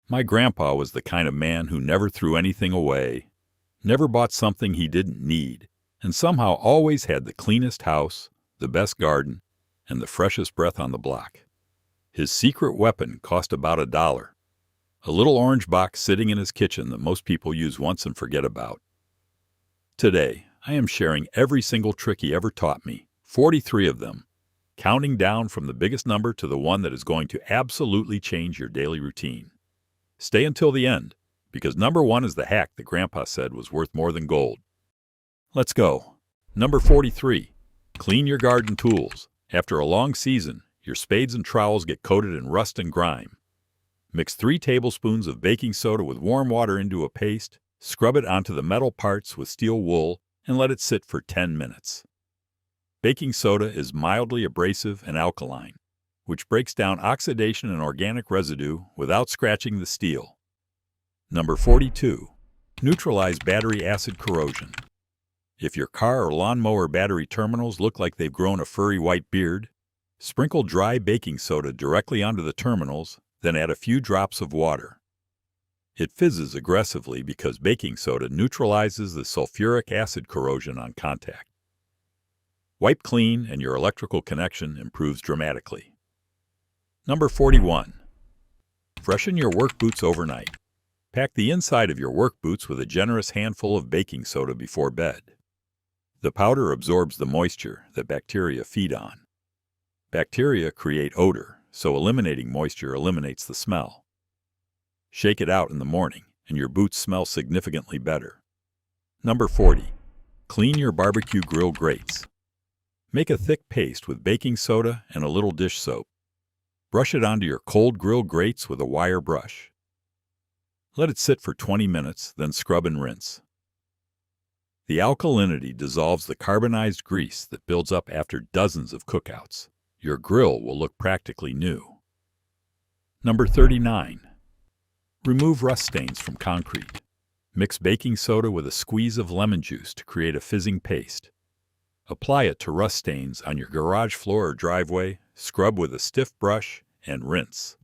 My grandpa was the kind of man who never threw anything away, never bought something he didn't need, and somehow always had the cleanest house, the best garden, and the freshest breath on the block. His secret weapon cost about $1, a little orange box sitting in his kitchen that most people use once and forget about. Today, I am sharing every single trick he ever taught me, 43 of them, counting down from the biggest number to the one that is going to absolutely change your daily routine. Stay until the end, because number 1 is the hack that Grandpa said was worth more than gold. Let's go. Number 43. Clean your garden tools. After a long season, your spades and trowels get coated in rust and grime. Mix 3 tablespoons of baking soda with warm water into a paste, scrub it onto the metal parts with steel wool, and let it sit for 10 minutes. Baking soda is mildly abrasive and alkaline, which breaks down oxidation and organic residue without scratching the steel. Number 42. Neutralize battery acid corrosion. If your car or lawnmower battery terminals look like they've grown a furry white beard, sprinkle dry baking soda directly onto the terminals, then add a few drops of water. It fizzes aggressively because baking soda neutralizes the sulfuric acid corrosion on contact. Wipe clean and your electrical connection improves dramatically. Number 41. Freshen your work boots overnight. Pack the inside of your work boots with a generous handful of baking soda before bed. The powder absorbs the moisture that bacteria feed on. Bacteria create odor, so eliminating moisture eliminates the smell. Shake it out in the morning, and your boots smell significantly better. Number 40. Clean your barbecue grill grates. Make a thick paste with baking soda and a little dish soap. Brush it onto your cold grill grates with a wire brush. Let it sit for 20 minutes, then scrub and rinse. The alkalinity dissolves the carbonized grease that builds up after dozens of cookouts. Your grill will look practically new. Number 39. Remove rust stains from concrete. Mix baking soda with a squeeze of lemon juice to create a fizzing paste. Apply it to rust stains on your garage floor or driveway, scrub with a stiff brush, and rinse.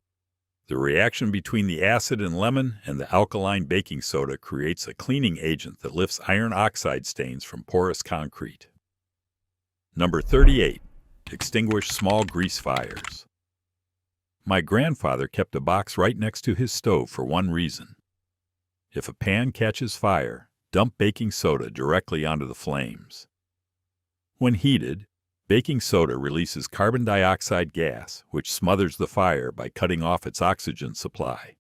The reaction between the acid in lemon and the alkaline baking soda creates a cleaning agent that lifts iron oxide stains from porous concrete. Number 38. Extinguish small grease fires. My grandfather kept a box right next to his stove for one reason. If a pan catches fire, dump baking soda directly onto the flames. When heated, baking soda releases carbon dioxide gas, which smothers the fire by cutting off its oxygen supply.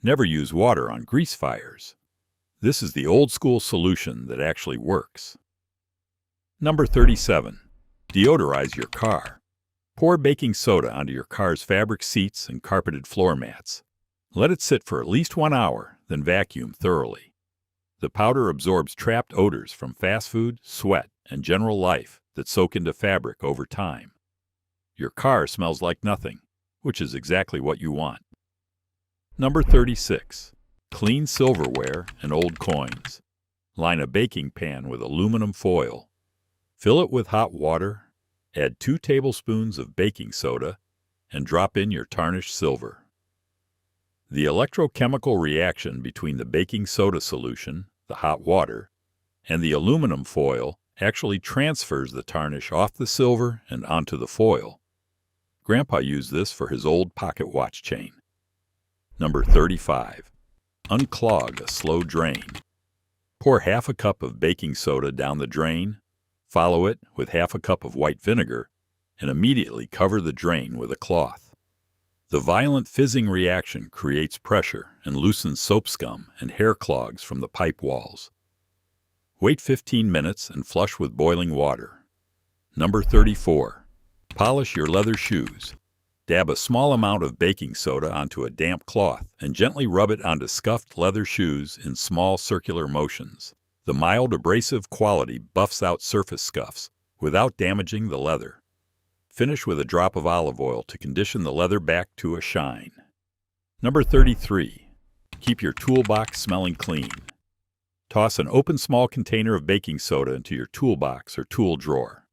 Never use water on grease fires. This is the old-school solution that actually works. Number 37. Deodorize your car. Pour baking soda onto your car's fabric seats and carpeted floor mats. Let it sit for at least 1 hour, then vacuum thoroughly. The powder absorbs trapped odors from fast food, sweat, and general life that soak into fabric over time. Your car smells like nothing, which is exactly what you want. Number 36. Clean silverware and old coins. Line a baking pan with aluminum foil. Fill it with hot water, add 2 tablespoons of baking soda, and drop in your tarnished silver. The electrochemical reaction between the baking soda solution, the hot water, and the aluminum foil actually transfers the tarnish off the silver and onto the foil. Grandpa used this for his old pocket watch chain. Number 35. Unclog a slow drain. Pour half a cup of baking soda down the drain, follow it with half a cup of white vinegar, and immediately cover the drain with a cloth. The violent fizzing reaction creates pressure and loosens soap scum and hair clogs from the pipe walls. Wait 15 minutes and flush with boiling water. Number 34. Polish your leather shoes. Dab a small amount of baking soda onto a damp cloth and gently rub it onto scuffed leather shoes in small circular motions. The mild abrasive quality buffs out surface scuffs without damaging the leather. Finish with a drop of olive oil to condition the leather back to a shine. Number 33. Keep your toolbox smelling clean. Toss an open small container of baking soda into your toolbox or tool drawer.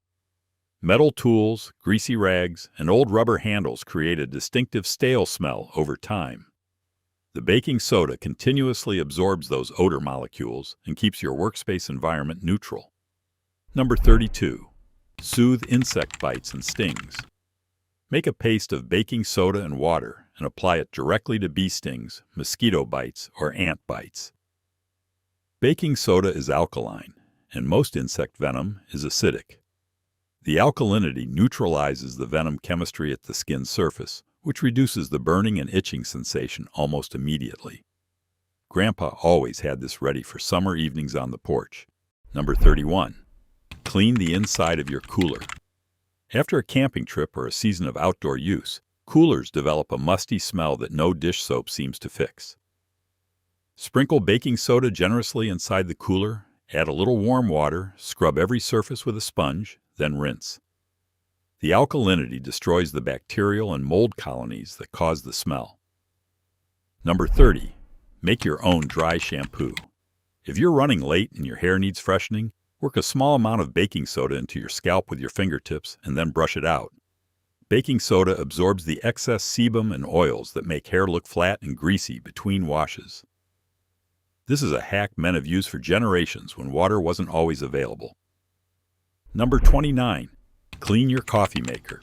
Metal tools, greasy rags, and old rubber handles create a distinctive stale smell over time. The baking soda continuously absorbs those odor molecules and keeps your workspace environment neutral. Number 32. Soothe insect bites and stings. Make a paste of baking soda and water and apply it directly to bee stings, mosquito bites, or ant bites. Baking soda is alkaline, and most insect venom is acidic. The alkalinity neutralizes the venom chemistry at the skin surface, which reduces the burning and itching sensation almost immediately. Grandpa always had this ready for summer evenings on the porch. Number 31. Clean the inside of your cooler. After a camping trip or a season of outdoor use, coolers develop a musty smell that no dish soap seems to fix. Sprinkle baking soda generously inside the cooler, add a little warm water, scrub every surface with a sponge, then rinse. The alkalinity destroys the bacterial and mold colonies that cause the smell. Number 30. Make your own dry shampoo. If you're running late and your hair needs freshening, work a small amount of baking soda into your scalp with your fingertips and then brush it out. Baking soda absorbs the excess sebum and oils that make hair look flat and greasy between washes. This is a hack men have used for generations when water wasn't always available. Number 29. Clean your coffee maker.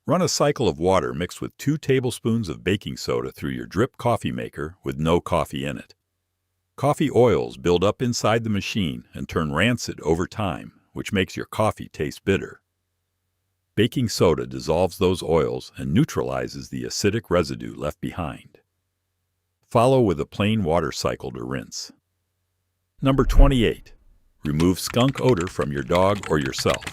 Run a cycle of water mixed with 2 tablespoons of baking soda through your drip coffee maker with no coffee in it. Coffee oils build up inside the machine and turn rancid over time, which makes your coffee taste bitter. Baking soda dissolves those oils and neutralizes the acidic residue left behind. Follow with a plain water cycle to rinse. Number 28. Remove skunk odor from your dog or yourself.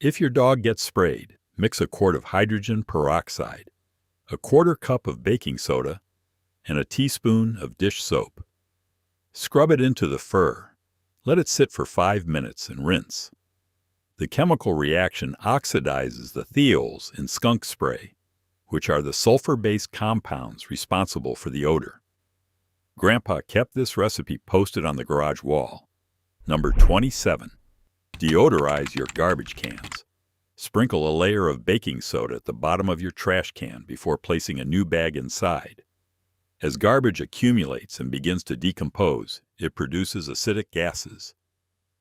If your dog gets sprayed, mix a quart of hydrogen peroxide, a quarter cup of baking soda, and a teaspoon of dish soap. Scrub it into the fur. Let it sit for 5 minutes and rinse. The chemical reaction oxidizes the thiols in skunk spray, which are the sulfur-based compounds responsible for the odor. Grandpa kept this recipe posted on the garage wall. Number 27. Deodorize your garbage cans. Sprinkle a layer of baking soda at the bottom of your trash can before placing a new bag inside. As garbage accumulates and begins to decompose, it produces acidic gases.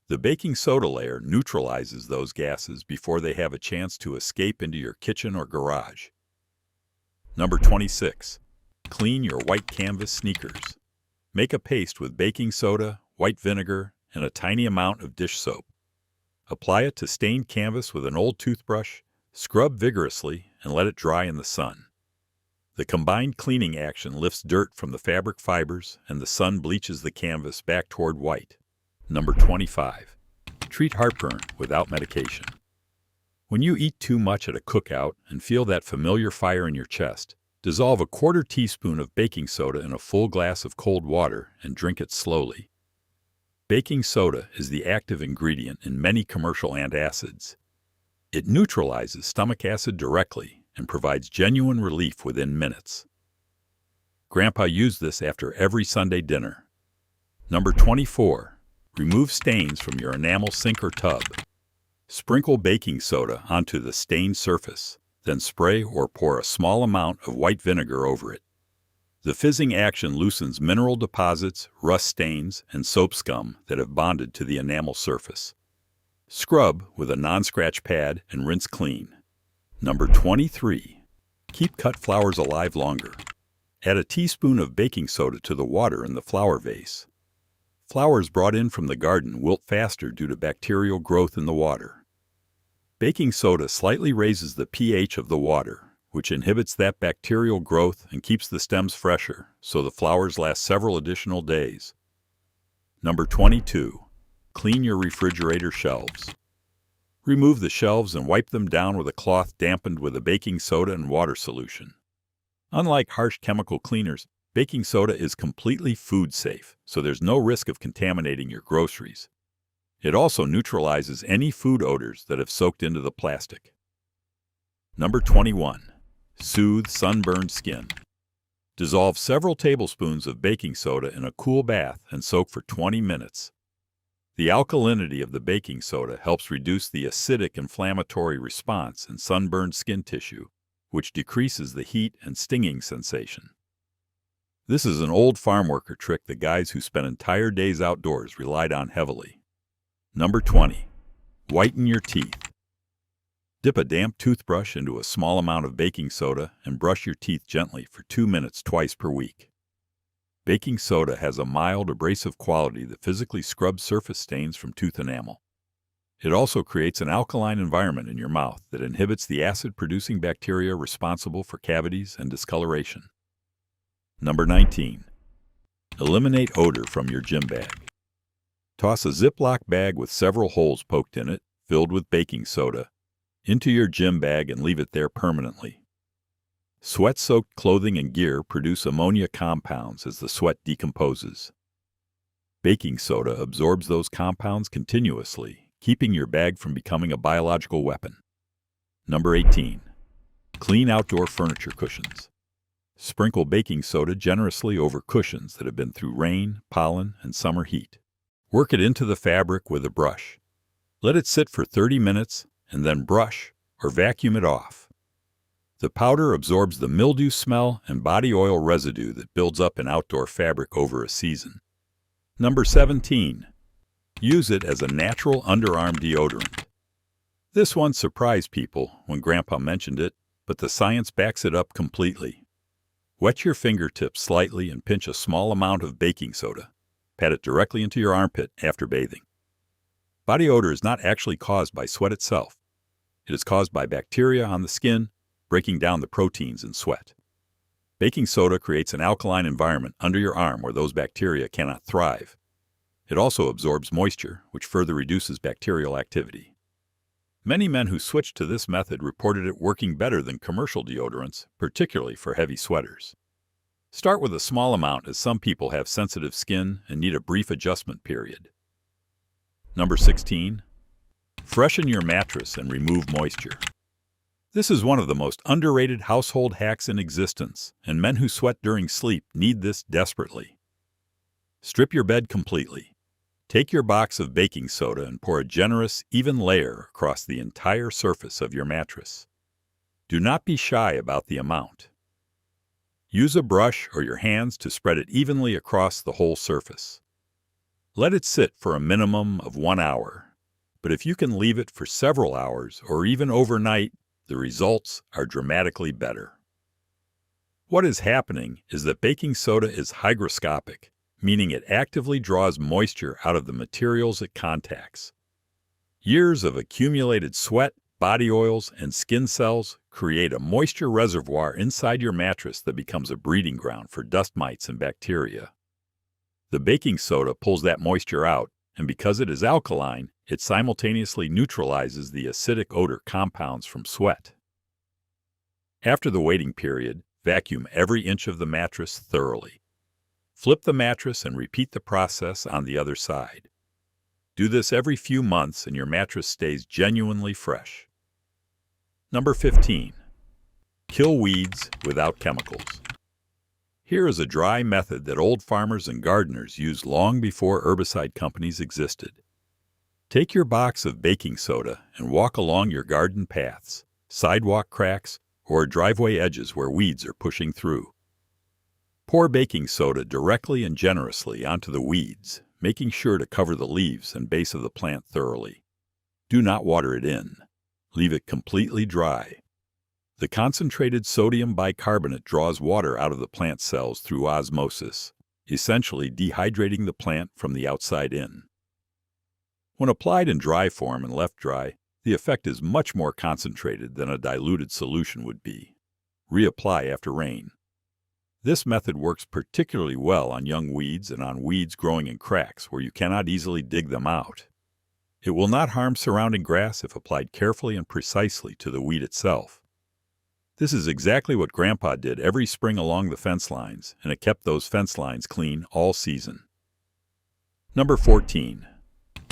The baking soda layer neutralizes those gases before they have a chance to escape into your kitchen or garage. Number 26. Clean your white canvas sneakers. Make a paste with baking soda, white vinegar, and a tiny amount of dish soap. Apply it to stained canvas with an old toothbrush, scrub vigorously, and let it dry in the sun. The combined cleaning action lifts dirt from the fabric fibers, and the sun bleaches the canvas back toward white. Number 25. Treat heartburn without medication. When you eat too much at a cookout and feel that familiar fire in your chest, dissolve a quarter teaspoon of baking soda in a full glass of cold water and drink it slowly. Baking soda is the active ingredient in many commercial antacids. It neutralizes stomach acid directly and provides genuine relief within minutes. Grandpa used this after every Sunday dinner. Number 24. Remove stains from your enamel sink or tub. Sprinkle baking soda onto the stained surface, then spray or pour a small amount of white vinegar over it. The fizzing action loosens mineral deposits, rust stains, and soap scum that have bonded to the enamel surface. Scrub with a non-scratch pad and rinse clean. Number 23. Keep cut flowers alive longer. Add a teaspoon of baking soda to the water in the flower vase. Flowers brought in from the garden wilt faster due to bacterial growth in the water. Baking soda slightly raises the pH of the water, which inhibits that bacterial growth and keeps the stems fresher, so the flowers last several additional days. Number 22. Clean your refrigerator shelves. Remove the shelves and wipe them down with a cloth dampened with a baking soda and water solution. Unlike harsh chemical cleaners, baking soda is completely food safe, so there's no risk of contaminating your groceries. It also neutralizes any food odors that have soaked into the plastic. Number 21. Soothe sunburned skin. Dissolve several tablespoons of baking soda in a cool bath and soak for 20 minutes. The alkalinity of the baking soda helps reduce the acidic inflammatory response in sunburned skin tissue, which decreases the heat and stinging sensation. This is an old farm worker trick the guys who spent entire days outdoors relied on heavily. Number 20. Whiten your teeth. Dip a damp toothbrush into a small amount of baking soda and brush your teeth gently for 2 minutes twice per week. Baking soda has a mild, abrasive quality that physically scrubs surface stains from tooth enamel. It also creates an alkaline environment in your mouth that inhibits the acid-producing bacteria responsible for cavities and discoloration. Number 19. Eliminate odor from your gym bag. Toss a Ziploc bag with several holes poked in it, filled with baking soda, into your gym bag and leave it there permanently. Sweat-soaked clothing and gear produce ammonia compounds as the sweat decomposes. Baking soda absorbs those compounds continuously, keeping your bag from becoming a biological weapon. Number 18. Clean outdoor furniture cushions. Sprinkle baking soda generously over cushions that have been through rain, pollen, and summer heat. Work it into the fabric with a brush. Let it sit for 30 minutes and then brush or vacuum it off. The powder absorbs the mildew smell and body oil residue that builds up in outdoor fabric over a season. Number 17. Use it as a natural underarm deodorant. This one surprised people when Grandpa mentioned it, but the science backs it up completely. Wet your fingertips slightly and pinch a small amount of baking soda. Pat it directly into your armpit after bathing. Body odor is not actually caused by sweat itself. It is caused by bacteria on the skin, breaking down the proteins in sweat. Baking soda creates an alkaline environment under your arm where those bacteria cannot thrive. It also absorbs moisture, which further reduces bacterial activity. Many men who switched to this method reported it working better than commercial deodorants, particularly for heavy sweaters. Start with a small amount, as some people have sensitive skin and need a brief adjustment period. Number 16. Freshen your mattress and remove moisture. This is one of the most underrated household hacks in existence, and men who sweat during sleep need this desperately. Strip your bed completely. Take your box of baking soda and pour a generous, even layer across the entire surface of your mattress. Do not be shy about the amount. Use a brush or your hands to spread it evenly across the whole surface. Let it sit for a minimum of 1 hour, but if you can leave it for several hours or even overnight, the results are dramatically better. What is happening is that baking soda is hygroscopic, meaning it actively draws moisture out of the materials it contacts. Years of accumulated sweat, body oils, and skin cells create a moisture reservoir inside your mattress that becomes a breeding ground for dust mites and bacteria. The baking soda pulls that moisture out, and because it is alkaline, it simultaneously neutralizes the acidic odor compounds from sweat. After the waiting period, vacuum every inch of the mattress thoroughly. Flip the mattress and repeat the process on the other side. Do this every few months and your mattress stays genuinely fresh. Number 15. Kill weeds without chemicals. Here is a dry method that old farmers and gardeners used long before herbicide companies existed. Take your box of baking soda and walk along your garden paths, sidewalk cracks, or driveway edges where weeds are pushing through. Pour baking soda directly and generously onto the weeds, making sure to cover the leaves and base of the plant thoroughly. Do not water it in. Leave it completely dry. The concentrated sodium bicarbonate draws water out of the plant cells through osmosis, essentially dehydrating the plant from the outside in. When applied in dry form and left dry, the effect is much more concentrated than a diluted solution would be. Reapply after rain. This method works particularly well on young weeds and on weeds growing in cracks where you cannot easily dig them out. It will not harm surrounding grass if applied carefully and precisely to the weed itself. This is exactly what Grandpa did every spring along the fence lines, and it kept those fence lines clean all season. Number 14.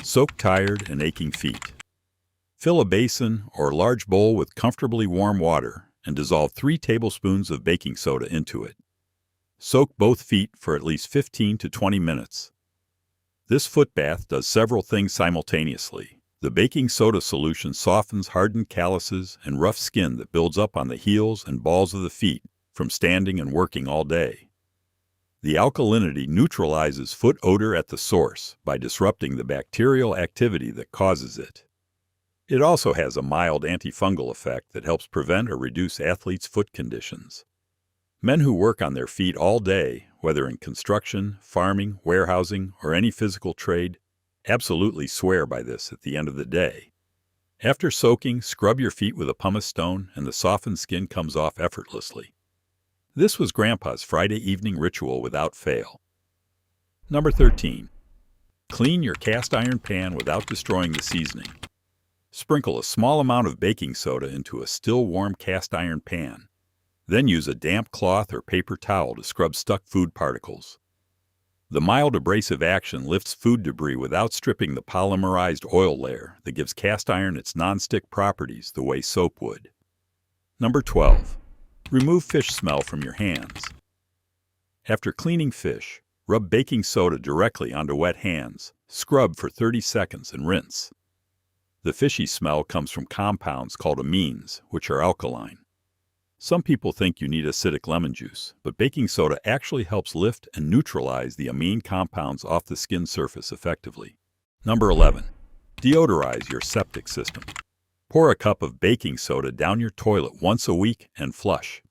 Soak tired and aching feet. Fill a basin or large bowl with comfortably warm water and dissolve 3 tablespoons of baking soda into it. Soak both feet for at least 15 to 20 minutes. This foot bath does several things simultaneously. The baking soda solution softens hardened calluses and rough skin that builds up on the heels and balls of the feet from standing and working all day. The alkalinity neutralizes foot odor at the source by disrupting the bacterial activity that causes it. It also has a mild antifungal effect that helps prevent or reduce athletes' foot conditions. Men who work on their feet all day, whether in construction, farming, warehousing, or any physical trade, absolutely swear by this at the end of the day. After soaking, scrub your feet with a pumice stone and the softened skin comes off effortlessly. This was Grandpa's Friday evening ritual without fail. Number 13. Clean your cast iron pan without destroying the seasoning. Sprinkle a small amount of baking soda into a still warm cast iron pan. Then use a damp cloth or paper towel to scrub stuck food particles. The mild abrasive action lifts food debris without stripping the polymerized oil layer that gives cast iron its non-stick properties the way soap would. Number 12. Remove fish smell from your hands. After cleaning fish, rub baking soda directly onto wet hands, scrub for 30 seconds, and rinse. The fishy smell comes from compounds called amines, which are alkaline. Some people think you need acidic lemon juice, but baking soda actually helps lift and neutralize the amine compounds off the skin surface effectively. Number 11. Deodorize your septic system. Pour a cup of baking soda down your toilet once a week and flush.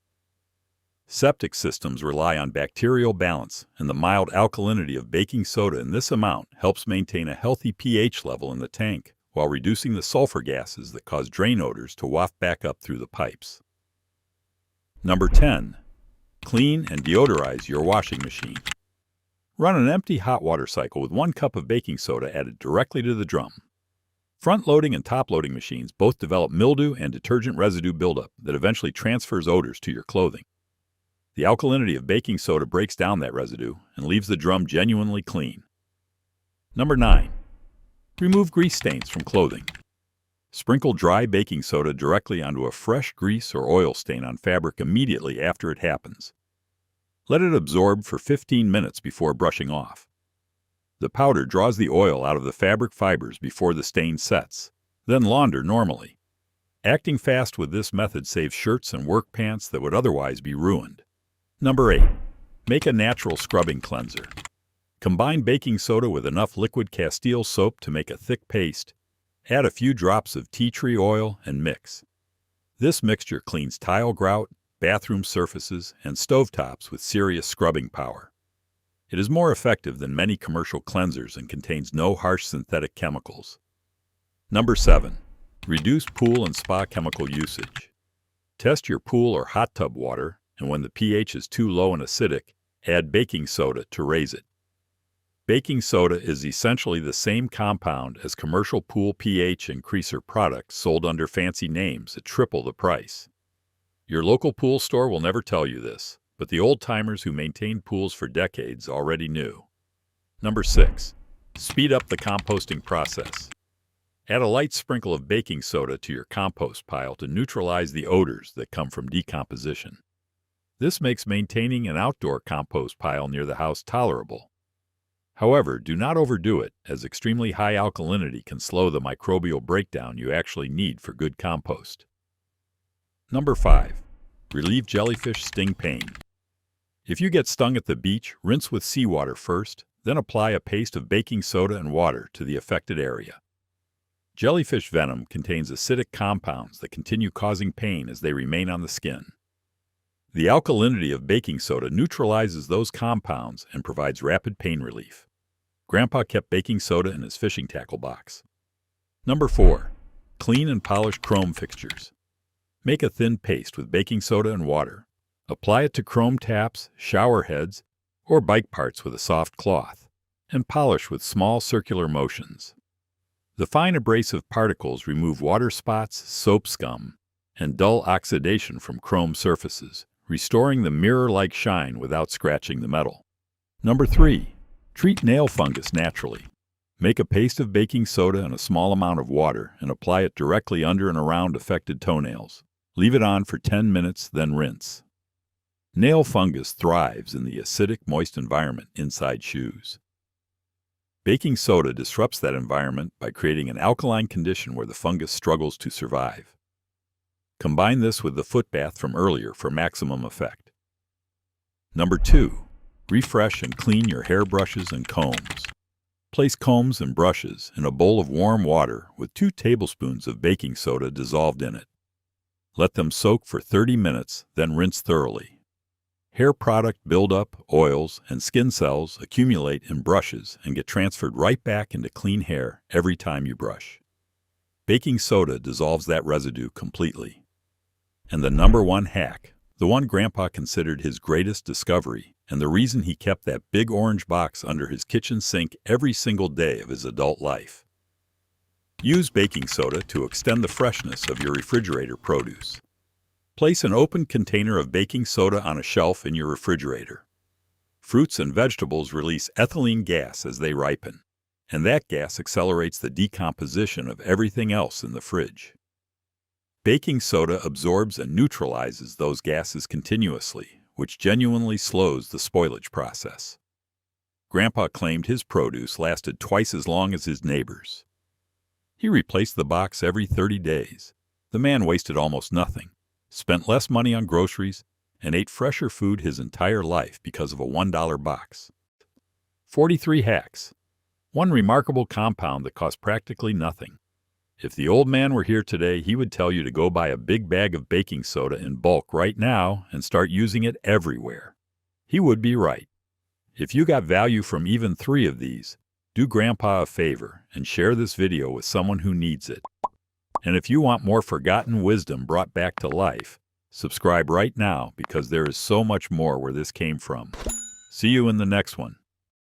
Septic systems rely on bacterial balance, and the mild alkalinity of baking soda in this amount helps maintain a healthy pH level in the tank while reducing the sulfur gases that cause drain odors to waft back up through the pipes. Number 10. Clean and deodorize your washing machine. Run an empty hot water cycle with 1 cup of baking soda added directly to the drum. Front-loading and top-loading machines both develop mildew and detergent residue buildup that eventually transfers odors to your clothing. The alkalinity of baking soda breaks down that residue and leaves the drum genuinely clean. Number 9. Remove grease stains from clothing. Sprinkle dry baking soda directly onto a fresh grease or oil stain on fabric immediately after it happens. Let it absorb for 15 minutes before brushing off. The powder draws the oil out of the fabric fibers before the stain sets, then launder normally. Acting fast with this method saves shirts and work pants that would otherwise be ruined. Number 8. Make a natural scrubbing cleanser. Combine baking soda with enough liquid Castile soap to make a thick paste. Add a few drops of tea tree oil and mix. This mixture cleans tile grout, bathroom surfaces, and stovetops with serious scrubbing power. It is more effective than many commercial cleansers and contains no harsh synthetic chemicals. Number 7. Reduce pool and spa chemical usage. Test your pool or hot tub water, and when the pH is too low and acidic, add baking soda to raise it. Baking soda is essentially the same compound as commercial pool pH increaser products sold under fancy names at triple the price. Your local pool store will never tell you this, but the old-timers who maintained pools for decades already knew. Number 6. Speed up the composting process. Add a light sprinkle of baking soda to your compost pile to neutralize the odors that come from decomposition. This makes maintaining an outdoor compost pile near the house tolerable. However, do not overdo it, as extremely high alkalinity can slow the microbial breakdown you actually need for good compost. Number 5. Relieve jellyfish sting pain. If you get stung at the beach, rinse with seawater first, then apply a paste of baking soda and water to the affected area. Jellyfish venom contains acidic compounds that continue causing pain as they remain on the skin. The alkalinity of baking soda neutralizes those compounds and provides rapid pain relief. Grandpa kept baking soda in his fishing tackle box. Number 4. Clean and polish chrome fixtures. Make a thin paste with baking soda and water. Apply it to chrome taps, shower heads, or bike parts with a soft cloth, and polish with small circular motions. The fine abrasive particles remove water spots, soap scum, and dull oxidation from chrome surfaces, restoring the mirror-like shine without scratching the metal. Number 3. Treat nail fungus naturally. Make a paste of baking soda and a small amount of water and apply it directly under and around affected toenails. Leave it on for 10 minutes, then rinse. Nail fungus thrives in the acidic, moist environment inside shoes. Baking soda disrupts that environment by creating an alkaline condition where the fungus struggles to survive. Combine this with the foot bath from earlier for maximum effect. Number 2. Refresh and clean your hairbrushes and combs. Place combs and brushes in a bowl of warm water with 2 tablespoons of baking soda dissolved in it. Let them soak for 30 minutes, then rinse thoroughly. Hair product buildup, oils, and skin cells accumulate in brushes and get transferred right back into clean hair every time you brush. Baking soda dissolves that residue completely. And the number 1 hack, the one Grandpa considered his greatest discovery, and the reason he kept that big orange box under his kitchen sink every single day of his adult life. Use baking soda to extend the freshness of your refrigerator produce. Place an open container of baking soda on a shelf in your refrigerator. Fruits and vegetables release ethylene gas as they ripen, and that gas accelerates the decomposition of everything else in the fridge. Baking soda absorbs and neutralizes those gases continuously, which genuinely slows the spoilage process. Grandpa claimed his produce lasted twice as long as his neighbors. He replaced the box every 30 days. The man wasted almost nothing, spent less money on groceries, and ate fresher food his entire life because of a $1 box. 43 hacks. One remarkable compound that costs practically nothing. If the old man were here today, he would tell you to go buy a big bag of baking soda in bulk right now and start using it everywhere. He would be right. If you got value from even 3 of these, do Grandpa a favor and share this video with someone who needs it. And if you want more forgotten wisdom brought back to life, subscribe right now because there is so much more where this came from. See you in the next one.